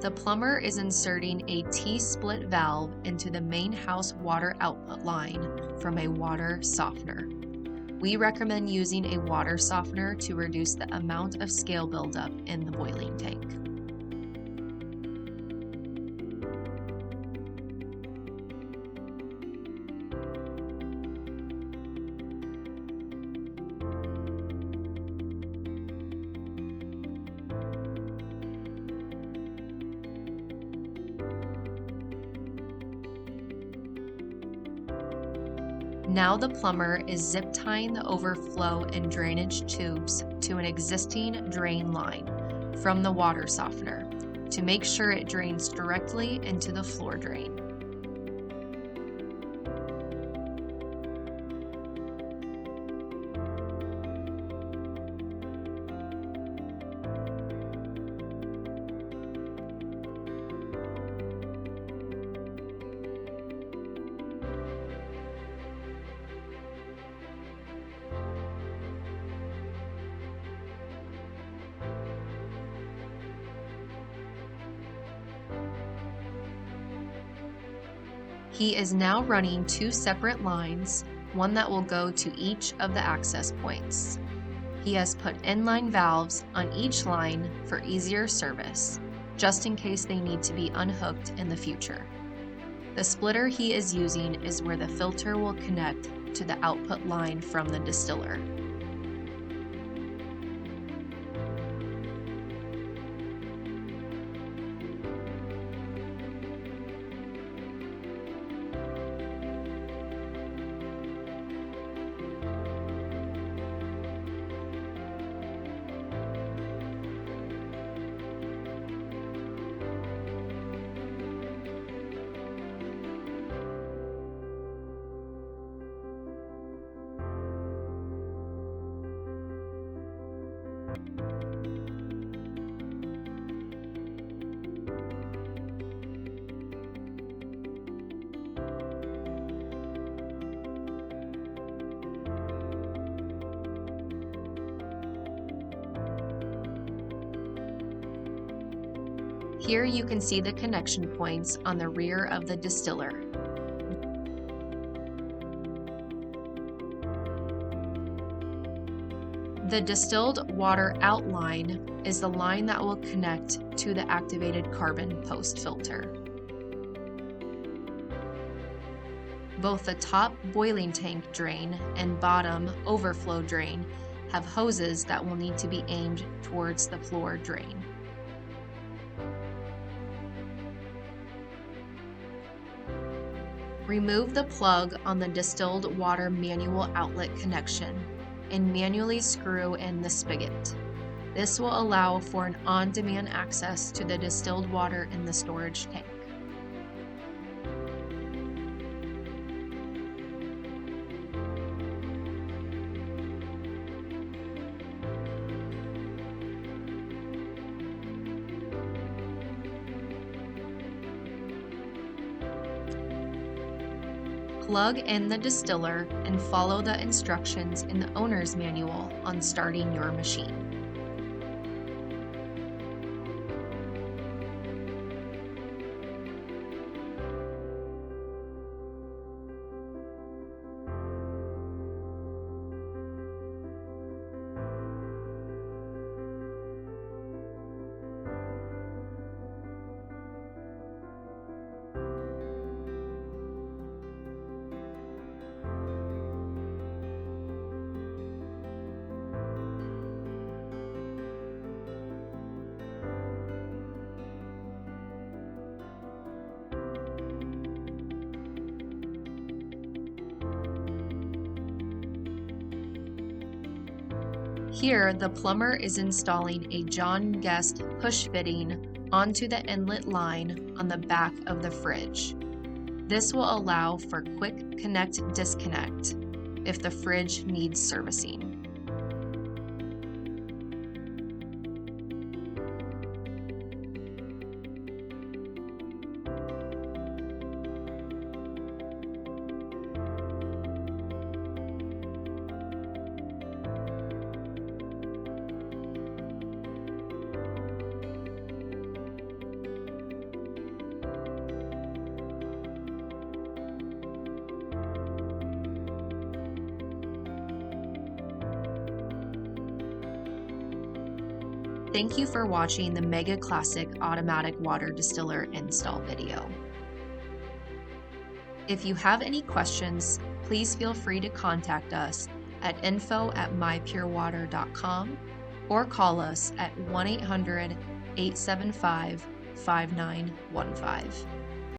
The plumber is inserting a T-split valve into the main house water output line from a water softener. We recommend using a water softener to reduce the amount of scale buildup in the boiling tank. Now the plumber is zip tying the overflow and drainage tubes to an existing drain line from the water softener to make sure it drains directly into the floor drain. He is now running two separate lines, one that will go to each of the access points. He has put inline valves on each line for easier service, just in case they need to be unhooked in the future. The splitter he is using is where the filter will connect to the output line from the distiller. Here you can see the connection points on the rear of the distiller. The distilled water outline is the line that will connect to the activated carbon post filter. Both the top boiling tank drain and bottom overflow drain have hoses that will need to be aimed towards the floor drain. Remove the plug on the distilled water manual outlet connection and manually screw in the spigot. This will allow for an on-demand access to the distilled water in the storage tank. Plug in the distiller and follow the instructions in the owner's manual on starting your machine. Here, the plumber is installing a John Guest push fitting onto the inlet line on the back of the fridge. This will allow for quick connect-disconnect if the fridge needs servicing. Thank you for watching the Mega Classic Automatic Water Distiller install video. If you have any questions, please feel free to contact us at info@mypurewater.com or call us at 1-800-875-5915.